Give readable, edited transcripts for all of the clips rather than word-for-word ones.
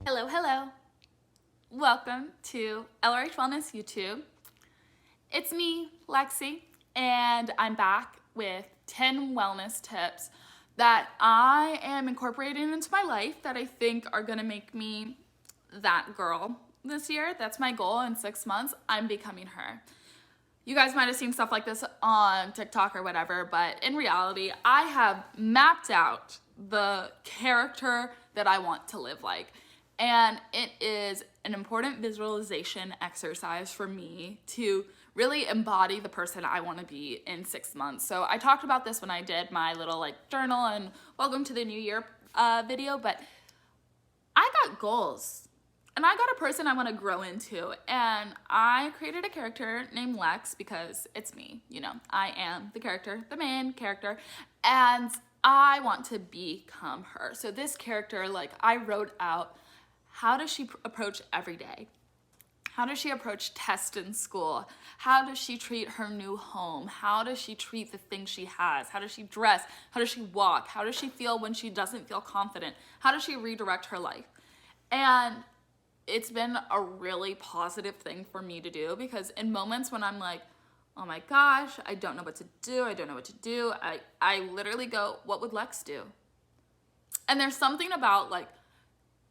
Hello, hello. Welcome to LRH Wellness YouTube. It's me, Lexi, and I'm back with 10 wellness tips that I am incorporating into my life that I think are gonna make me that girl this year. That's my goal. In 6 months, I'm becoming her. You guys might have seen stuff like this on TikTok or whatever, but in reality, I have mapped out the character that I want to live like. And it is an important visualization exercise for me to really embody the person I want to be in 6 months. So I talked about this when I did my little journal and welcome to the new year video, but I got goals and I got a person I want to grow into. And I created a character named Lex because it's me. I am the character, the main character, and I want to become her. So this character, I wrote out, how does she approach every day? How does she approach tests in school? How does she treat her new home? How does she treat the things she has? How does she dress? How does she walk? How does she feel when she doesn't feel confident? How does she redirect her life? And it's been a really positive thing for me to do, because in moments when I'm like, oh my gosh, I don't know what to do, I literally go, what would Lex do? And there's something about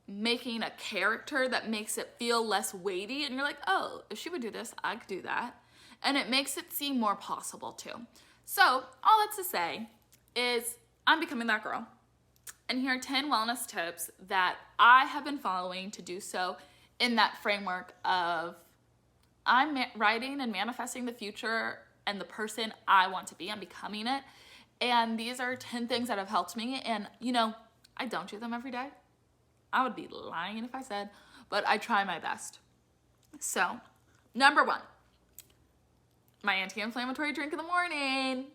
making a character that makes it feel less weighty, and you're like, oh, if she would do this, I could do that. And it makes it seem more possible too. So all that's to say is I'm becoming that girl. And here are 10 wellness tips that I have been following to do so in that framework of I'm writing and manifesting the future and the person I want to be. I'm becoming it. And these are 10 things that have helped me. And, I don't do them every day. I would be lying if I said, but I try my best. So, number 1, my anti-inflammatory drink in the morning.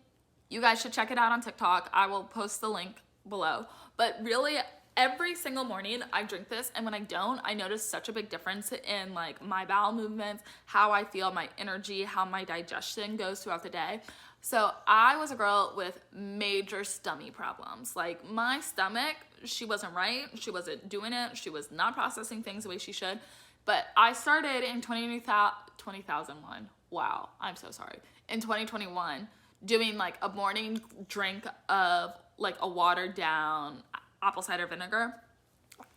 You guys should check it out on TikTok. I will post the link below. But really, every single morning I drink this, and when I don't, I notice such a big difference in my bowel movements, how I feel, my energy, how my digestion goes throughout the day. So I was a girl with major stomach problems. My stomach, she wasn't right. She wasn't doing it. She was not processing things the way she should. But I started in 2001. Wow, I'm so sorry. In 2021, doing a morning drink of a watered down apple cider vinegar.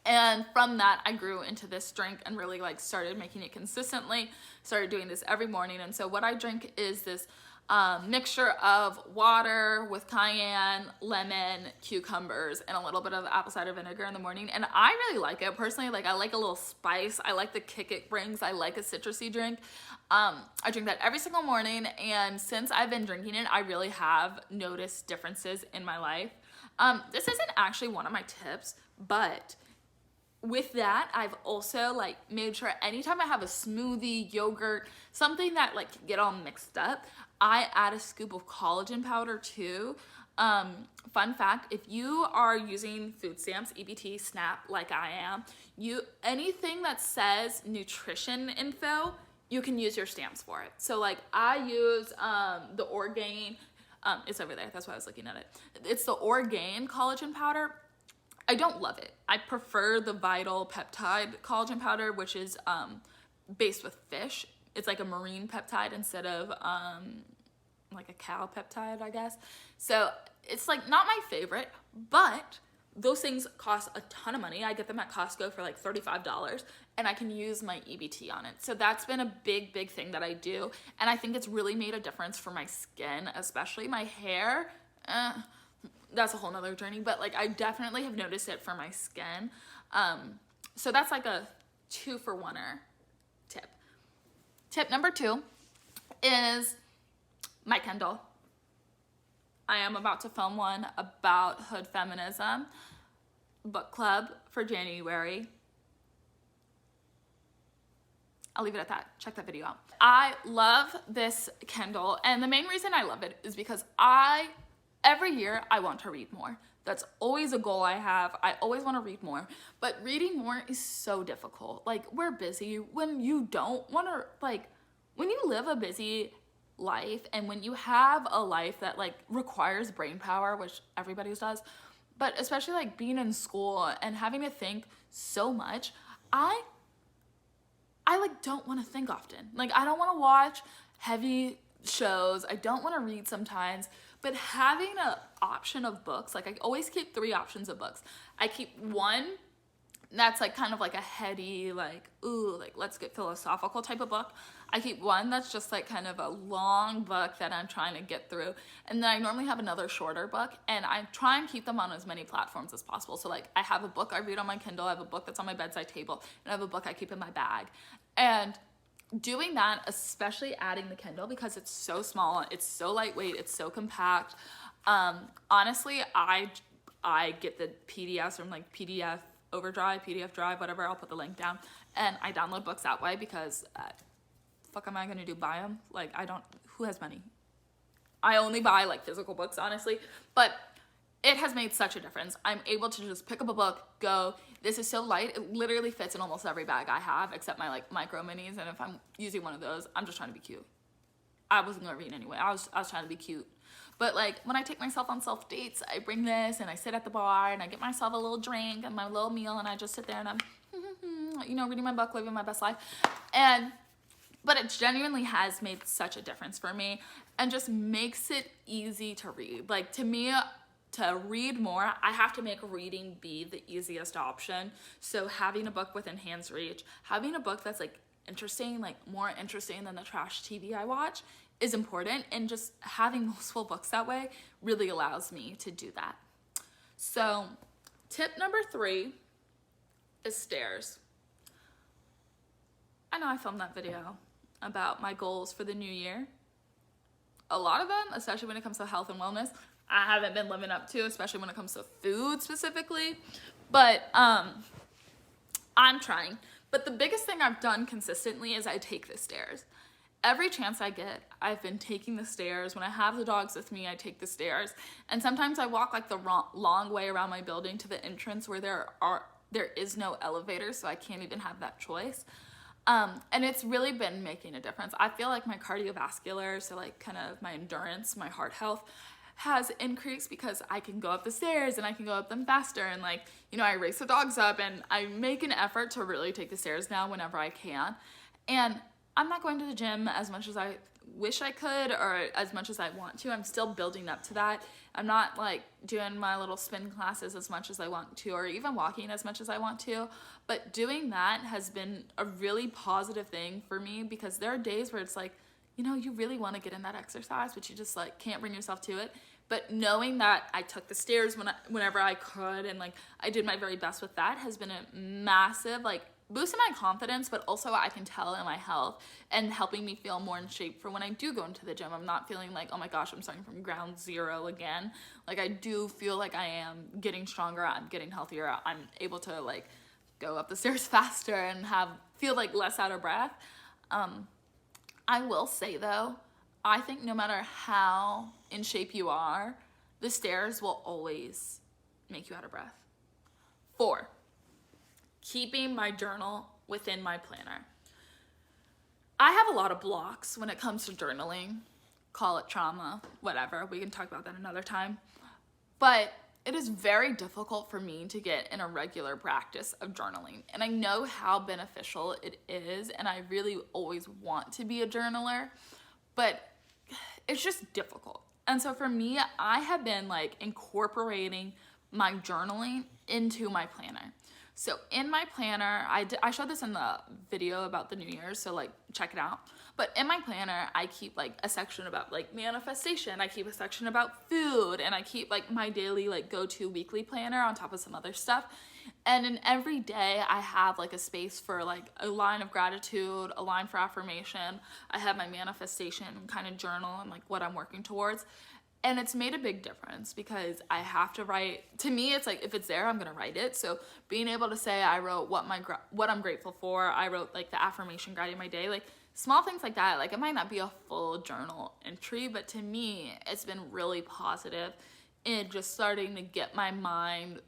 And from that, I grew into this drink and really started making it consistently, started doing this every morning. And so what I drink is this mixture of water with cayenne, lemon, cucumbers, and a little bit of apple cider vinegar in the morning. And I really like it personally. I like a little spice. I like the kick it brings. I like a citrusy drink. I drink that every single morning. And since I've been drinking it, I really have noticed differences in my life. This isn't actually one of my tips, but with that, I've also made sure anytime I have a smoothie, yogurt, something that can get all mixed up, I add a scoop of collagen powder too. Fun fact, if you are using food stamps, EBT, SNAP, like I am, anything that says nutrition info, you can use your stamps for it. So I use the Orgain, it's over there, that's why I was looking at it. It's the Orgain collagen powder. I don't love it. I prefer the Vital Peptide collagen powder, which is based with fish. It's like a marine peptide instead of a cow peptide, I guess. So it's not my favorite, but those things cost a ton of money. I get them at Costco for $35, and I can use my EBT on it. So that's been a big, big thing that I do. And I think it's really made a difference for my skin, especially my hair. That's a whole nother journey, but I definitely have noticed it for my skin. So that's a 2-for-1er tip. Tip number 2 is my Kindle. I am about to film one about hood feminism, book club for January. I'll leave it at that. Check that video out. I love this Kindle, and the main reason I love it is because every year I want to read more. That's always a goal I have. I always want to read more, but reading more is so difficult. We're busy. When you don't want to, when you live a busy life and when you have a life that requires brain power, which everybody does, but especially being in school and having to think so much, I like don't want to think often. Like I don't want to watch heavy shows. I don't want to read sometimes. But having an option of books, like I always keep 3 options of books. I keep one that's like kind of like a heady, like, ooh, like let's get philosophical type of book. I keep one that's just like kind of a long book that I'm trying to get through. And then I normally have another shorter book, and I try and keep them on as many platforms as possible. So like I have a book I read on my Kindle, I have a book that's on my bedside table, and I have a book I keep in my bag. And doing that, especially adding the Kindle, because it's so small, it's so lightweight, it's so compact. Honestly, I get the PDFs from like PDF Overdrive, PDF Drive, whatever. I'll put the link down, and I download books that way because fuck am I gonna do, buy them? Like I don't, who has money? I only buy like physical books, honestly, but it has made such a difference. I'm able to just pick up a book, go. This is so light, it literally fits in almost every bag I have except my like micro minis, and if I'm using one of those, I'm just trying to be cute. I wasn't gonna read anyway. I was trying to be cute. But like when I take myself on self dates, I bring this and I sit at the bar and I get myself a little drink and my little meal, and I just sit there and I'm, you know, reading my book, living my best life. But it genuinely has made such a difference for me and just makes it easy to read. Like to me, to read more, I have to make reading be the easiest option. So having a book within hand's reach, having a book that's like interesting, like more interesting than the trash TV I watch, is important, and just having multiple books that way really allows me to do that. So tip number 3 is stairs. I know I filmed that video about my goals for the new year. A lot of them, especially when it comes to health and wellness, I haven't been living up to, especially when it comes to food specifically, but I'm trying. But the biggest thing I've done consistently is I take the stairs. Every chance I get, I've been taking the stairs. When I have the dogs with me, I take the stairs. And sometimes I walk like the long way around my building to the entrance where there is no elevator, so I can't even have that choice. And it's really been making a difference. I feel like my cardiovascular, so like kind of my endurance, my heart health, has increased because I can go up the stairs and I can go up them faster, and like, you know, I race the dogs up, and I make an effort to really take the stairs now whenever I can. And I'm not going to the gym as much as I wish I could or as much as I want to. I'm still building up to that. I'm not like doing my little spin classes as much as I want to, or even walking as much as I want to. But doing that has been a really positive thing for me, because there are days where it's like, you know, you really want to get in that exercise, but you just like can't bring yourself to it. But knowing that I took the stairs whenever I could, and like I did my very best with that, has been a massive like boost in my confidence, but also I can tell in my health, and helping me feel more in shape for when I do go into the gym. I'm not feeling like, oh my gosh, I'm starting from ground zero again. Like I do feel like I am getting stronger, I'm getting healthier, I'm able to like go up the stairs faster and feel like less out of breath. I will say though, I think no matter how in shape you are, the stairs will always make you out of breath. 4, keeping my journal within my planner. I have a lot of blocks when it comes to journaling. Call it trauma, whatever. We can talk about that another time. But it is very difficult for me to get in a regular practice of journaling. And I know how beneficial it is, and I really always want to be a journaler, but it's just difficult. And so for me, I have been like incorporating my journaling into my planner. So in my planner, I showed this in the video about the New Year's, so like check it out. But in my planner, I keep like a section about like manifestation, I keep a section about food, and I keep like my daily like go-to weekly planner on top of some other stuff. And in every day, I have like a space for like a line of gratitude, a line for affirmation. I have my manifestation kind of journal and like what I'm working towards. And it's made a big difference because I have to write. To me, it's like if it's there, I'm gonna write it. So being able to say I wrote what I'm grateful for, I wrote like the affirmation guiding my day, like small things like that. Like it might not be a full journal entry, but to me, it's been really positive in just starting to get my mind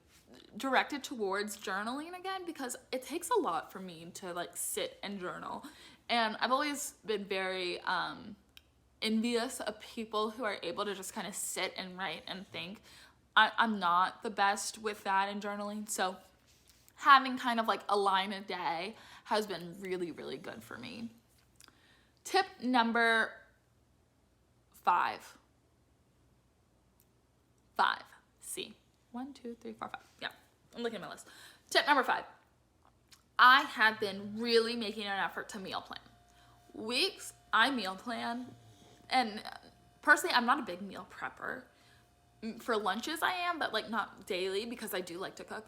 directed towards journaling again, because it takes a lot for me to like sit and journal. And I've always been very envious of people who are able to just kind of sit and write and think. I'm not the best with that in journaling, so having kind of like a line a day has been really, really good for me. Tip number 5. 5. C. 1, 2, 3, 4, 5. Yeah, I'm looking at my list. Tip number 5. I have been really making an effort to meal plan. Weeks, I meal plan, and personally, I'm not a big meal prepper. For lunches, I am, but like not daily because I do like to cook.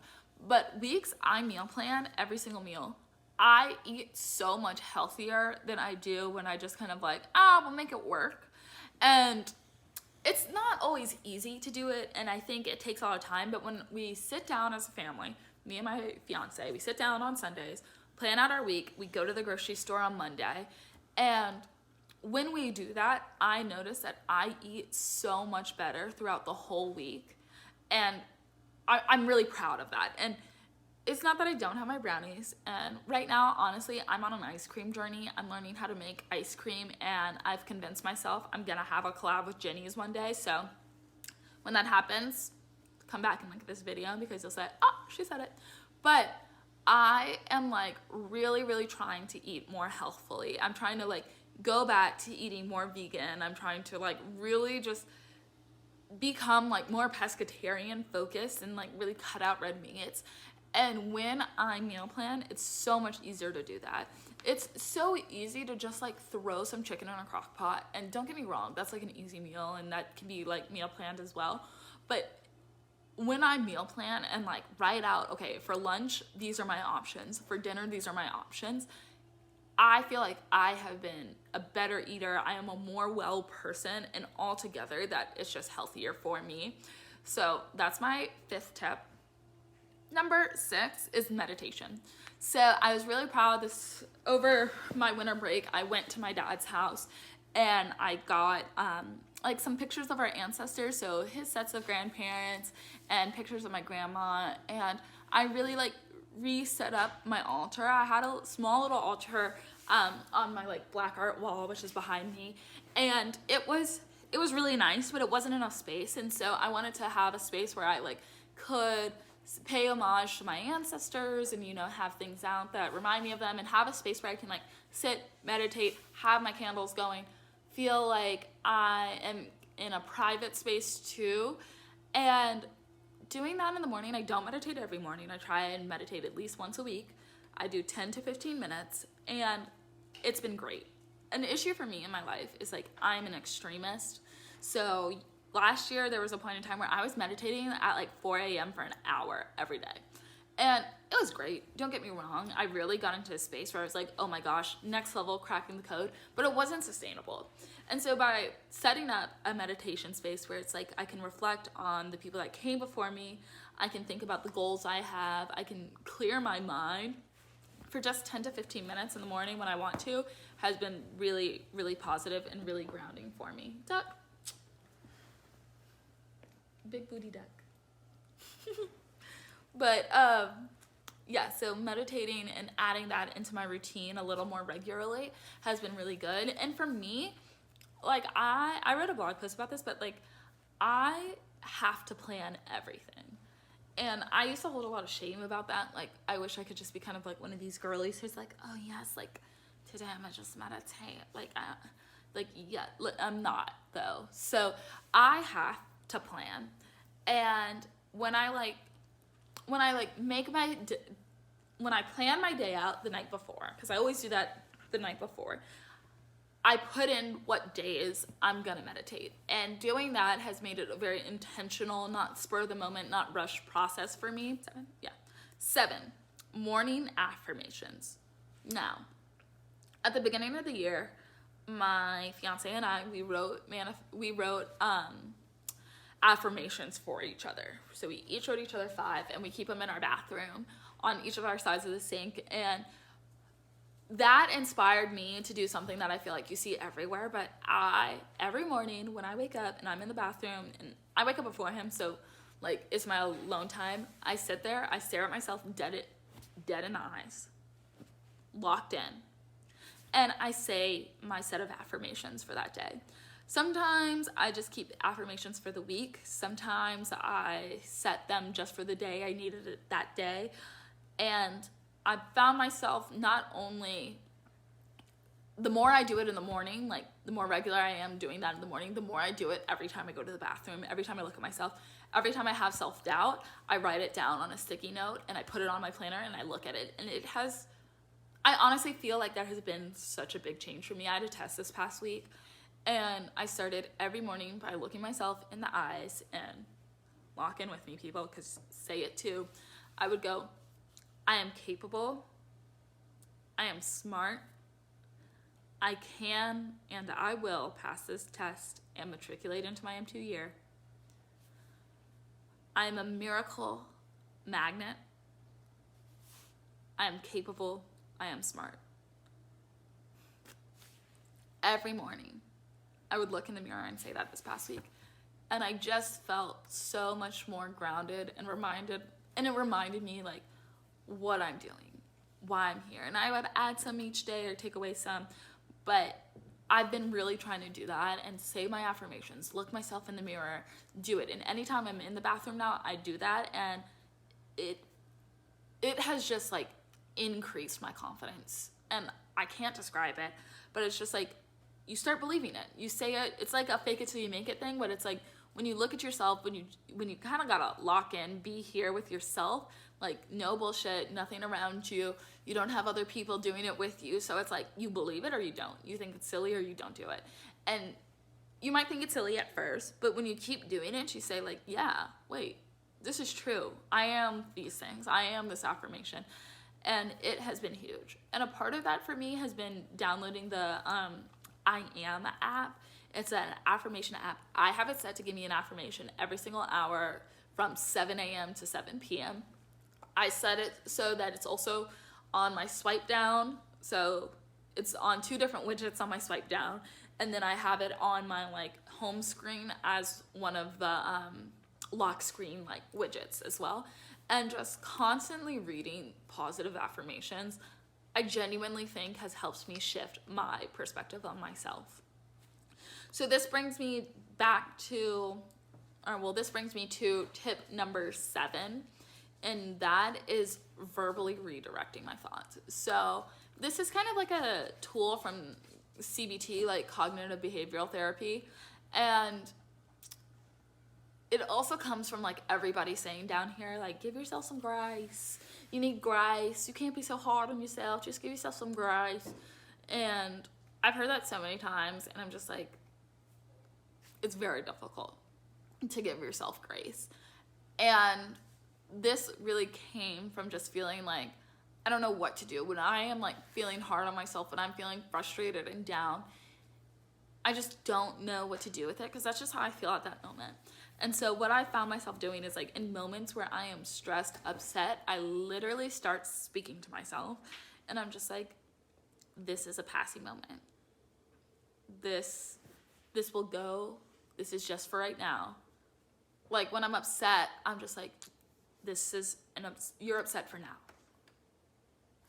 But weeks, I meal plan every single meal. I eat so much healthier than I do when I just kind of like, we'll make it work. And it's not always easy to do it, and I think it takes a lot of time, but when we sit down as a family, me and my fiance, we sit down on Sundays, plan out our week, we go to the grocery store on Monday, and when we do that, I notice that I eat so much better throughout the whole week, and I'm really proud of that. And it's not that I don't have my brownies, and right now, honestly, I'm on an ice cream journey. I'm learning how to make ice cream, and I've convinced myself I'm gonna have a collab with Jenny's one day, so when that happens, come back and look at this video because you'll say, oh, she said it. But I am like really, really trying to eat more healthfully. I'm trying to like go back to eating more vegan. I'm trying to like really just become like more pescatarian focused and like really cut out red meats. And when I meal plan, it's so much easier to do that. It's so easy to just like throw some chicken in a crock pot. And don't get me wrong, that's like an easy meal and that can be like meal planned as well. But when I meal plan and like write out, okay, for lunch, these are my options. For dinner, these are my options. I feel like I have been a better eater. I am a more well person, and altogether that it's just healthier for me. So that's my 5th tip. Number 6 is meditation. So I was really proud this over my winter break. I went to my dad's house and I got like some pictures of our ancestors, so his sets of grandparents and pictures of my grandma, and I really like reset up my altar. I had a small little altar on my like black art wall, which is behind me, and it was really nice, but it wasn't enough space, and so I wanted to have a space where I like could pay homage to my ancestors and, you know, have things out that remind me of them, and have a space where I can like sit, meditate, have my candles going, feel like I am in a private space too. And doing that in the morning, I don't meditate every morning. I try and meditate at least once a week. I do 10 to 15 minutes, and it's been great. An issue for me in my life is like I'm an extremist. So last year, there was a point in time where I was meditating at like 4 a.m. for an hour every day. And it was great. Don't get me wrong. I really got into a space where I was like, oh my gosh, next level, cracking the code. But it wasn't sustainable. And so by setting up a meditation space where it's like I can reflect on the people that came before me, I can think about the goals I have, I can clear my mind for just 10 to 15 minutes in the morning when I want to, has been really, really positive and really grounding for me. Duck. Big booty duck. But yeah, so meditating and adding that into my routine a little more regularly has been really good. And for me, like I wrote a blog post about this, but like I have to plan everything. And I used to hold a lot of shame about that. Like I wish I could just be kind of like one of these girlies who's like, oh yes, like today I'm gonna just meditate. Yeah, I'm not though. So I have to plan. And when I plan my day out the night before, because I always do that the night before, I put in what days I'm gonna meditate. And doing that has made it a very intentional, not spur of the moment, not rushed process for me. 7? Yeah. 7, morning affirmations. Now, at the beginning of the year, my fiance and I, we wrote affirmations for each other. So we each wrote each other 5, and we keep them in our bathroom on each of our sides of the sink. And that inspired me to do something that I feel like you see everywhere, but every morning when I wake up and I'm in the bathroom, and I wake up before him, so like it's my alone time, I sit there, I stare at myself dead in the eyes, locked in, and I say my set of affirmations for that day. Sometimes I just keep affirmations for the week. Sometimes I set them just for the day I needed it that day. And I found myself not only, the more I do it in the morning, like the more regular I am doing that in the morning, the more I do it every time I go to the bathroom, every time I look at myself, every time I have self-doubt, I write it down on a sticky note and I put it on my planner and I look at it. And I honestly feel like there has been such a big change for me. I had a test this past week and I started every morning by looking myself in the eyes, and lock in with me, people, because say it too. I would go, I am capable, I am smart, I can and I will pass this test and matriculate into my M2 year. I am a miracle magnet. I am capable. I am smart. Every morning, I would look in the mirror and say that this past week. And I just felt so much more grounded and it reminded me like what I'm doing, why I'm here. And I would add some each day or take away some, but I've been really trying to do that and say my affirmations, look myself in the mirror, do it. And anytime I'm in the bathroom now, I do that, and it has just like increased my confidence. And I can't describe it, but it's just like you start believing it. You say it, it's like a fake it till you make it thing, but it's like when you look at yourself, when you kind of gotta lock in, be here with yourself, like no bullshit, nothing around you. You don't have other people doing it with you. So it's like you believe it or you don't. You think it's silly or you don't do it. And you might think it's silly at first, but when you keep doing it, you say like, yeah, wait, this is true. I am these things. I am this affirmation. And it has been huge. And a part of that for me has been downloading the I Am app. It's an affirmation app. I have it set to give me an affirmation every single hour from 7 a.m. to 7 p.m. I set it so that it's also on my swipe down. So it's on 2 different widgets on my swipe down. And then I have it on my like home screen as one of the lock screen like widgets as well. And just constantly reading positive affirmations, I genuinely think has helped me shift my perspective on myself. So this brings me to tip number 7, and that is verbally redirecting my thoughts. So this is kind of like a tool from CBT, like cognitive behavioral therapy, and it also comes from like everybody saying down here, like, give yourself some grace. You need grace. You can't be so hard on yourself. Just give yourself some grace. And I've heard that so many times, and I'm just like, it's very difficult to give yourself grace. And this really came from just feeling like I don't know what to do. When I am like feeling hard on myself, when I'm feeling frustrated and down, I just don't know what to do with it, because that's just how I feel at that moment. And so what I found myself doing is like in moments where I am stressed, upset, I literally start speaking to myself, and I'm just like, this is a passing moment. This will go. This is just for right now. Like when I'm upset, I'm just like, you're upset for now.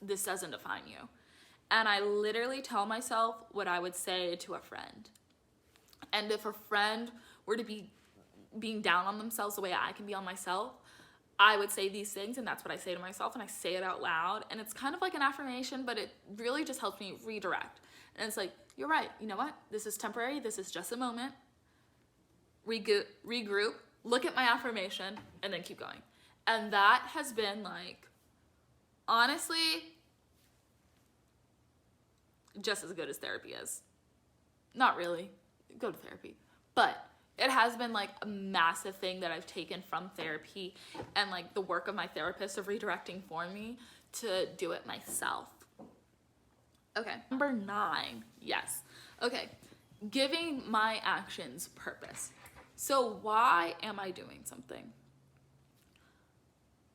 This doesn't define you. And I literally tell myself what I would say to a friend. And if a friend were to be being down on themselves the way I can be on myself, I would say these things, and that's what I say to myself, and I say it out loud. And it's kind of like an affirmation, but it really just helps me redirect. And it's like, you're right. You know what? This is temporary. This is just a moment. Regroup, look at my affirmation, and then keep going. And that has been like, honestly, just as good as therapy is. Not really. Go to therapy. But it has been like a massive thing that I've taken from therapy and like the work of my therapist of redirecting for me to do it myself. Okay, number 9. Yes. Okay, giving my actions purpose. So why am I doing something?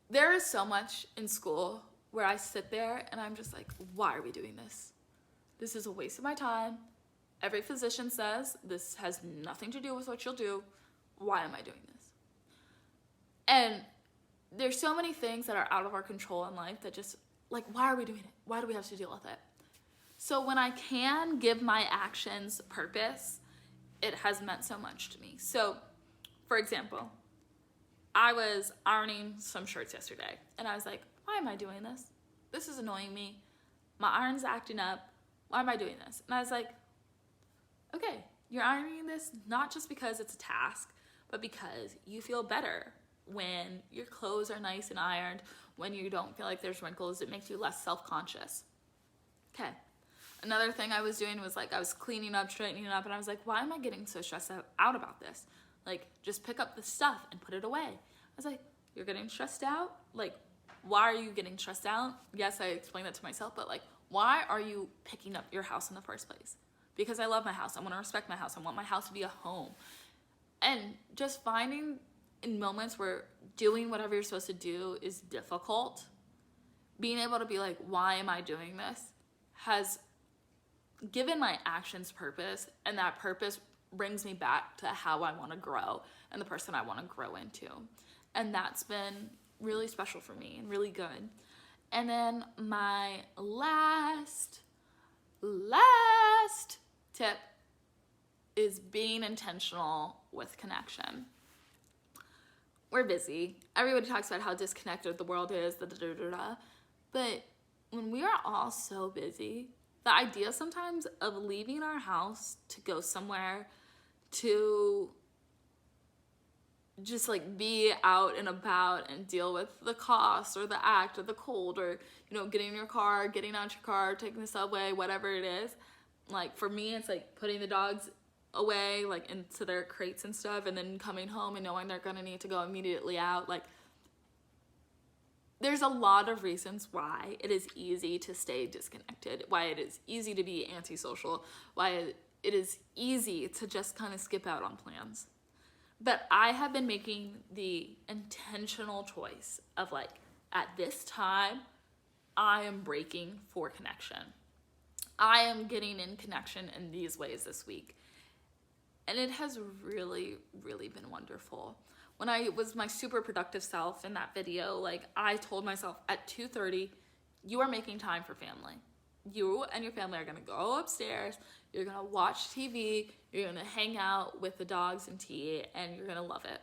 There is so much in school where I sit there and I'm just like, why are we doing this? This is a waste of my time. Every physician says this has nothing to do with what you'll do. Why am I doing this? And there's so many things that are out of our control in life that just, like, why are we doing it? Why do we have to deal with it? So when I can give my actions purpose, it has meant so much to me. So, for example, I was ironing some shirts yesterday, and I was like, why am I doing this? This is annoying me. My iron's acting up. Why am I doing this? And I was like, okay, you're ironing this not just because it's a task, but because you feel better when your clothes are nice and ironed, when you don't feel like there's wrinkles. It makes you less self-conscious. Okay. Another thing I was doing was like I was cleaning up, straightening up, and I was like, why am I getting so stressed out about this? Like, just pick up the stuff and put it away. I was like, you're getting stressed out? Like, why are you getting stressed out? Yes, I explained that to myself, but like, why are you picking up your house in the first place? Because I love my house. I want to respect my house. I want my house to be a home. And just finding in moments where doing whatever you're supposed to do is difficult, being able to be like, why am I doing this? Has given my actions purpose, and that purpose brings me back to how I want to grow and the person I want to grow into. And that's been really special for me and really good. And then my last tip is being intentional with connection. We're busy. Everybody talks about how disconnected the world is, but when we are all so busy, the idea sometimes of leaving our house to go somewhere to just like be out and about and deal with the cost or the act or the cold or, you know, getting in your car, getting out your car, taking the subway, whatever it is. Like for me, it's like putting the dogs away, like into their crates and stuff, and then coming home and knowing they're gonna need to go immediately out. Like, there's a lot of reasons why it is easy to stay disconnected, why it is easy to be antisocial, why it is easy to just kind of skip out on plans. But I have been making the intentional choice of like, at this time, I am breaking for connection. I am getting in connection in these ways this week. And it has really, really been wonderful. When I was my super productive self in that video, like I told myself at 2:30, you are making time for family. You and your family are gonna go upstairs, you're gonna watch TV, you're gonna hang out with the dogs and tea, and you're gonna love it.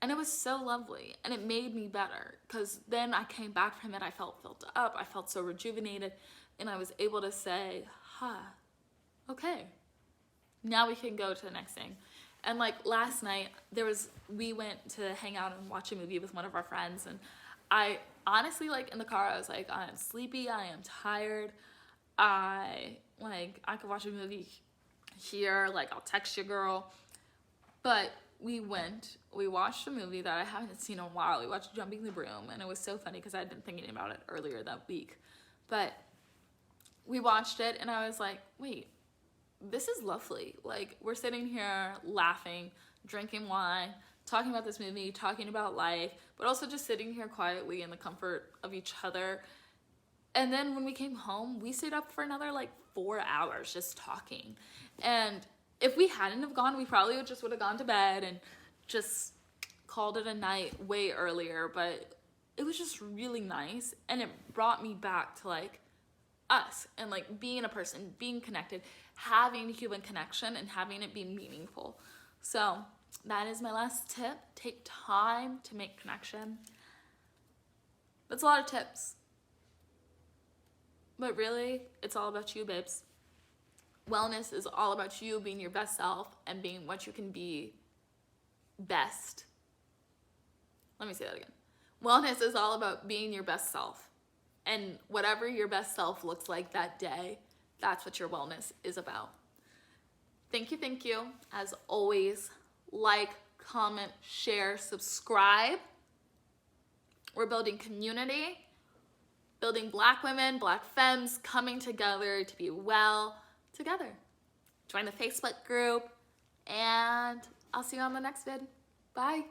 And it was so lovely, and it made me better, because then I came back from it, I felt filled up, I felt so rejuvenated, and I was able to say, okay, now we can go to the next thing. And like last night, we went to hang out and watch a movie with one of our friends, and I honestly, like in the car, I was like, I am sleepy, I am tired, I could watch a movie here, like I'll text you, girl. But we watched a movie that I haven't seen in a while. We watched Jumping the Broom, and it was so funny because I had been thinking about it earlier that week. But we watched it, and I was like, wait, this is lovely. Like, we're sitting here laughing, drinking wine, talking about this movie, talking about life, but also just sitting here quietly in the comfort of each other. And then when we came home, we stayed up for another like 4 hours just talking. And if we hadn't have gone, we probably would have gone to bed and just called it a night way earlier. But it was just really nice, and it brought me back to like us and like being a person, being connected, having human connection, and having it be meaningful. So that is my last tip. Take time to make connection. That's a lot of tips, but really it's all about you, babes. Wellness is all about you being your best self and being what you can be best. Let me say that again. Wellness is all about being your best self. And whatever your best self looks like that day, that's what your wellness is about. Thank you. As always, like, comment, share, subscribe. We're building community, building Black women, Black femmes coming together to be well together. Join the Facebook group, and I'll see you on the next vid. Bye.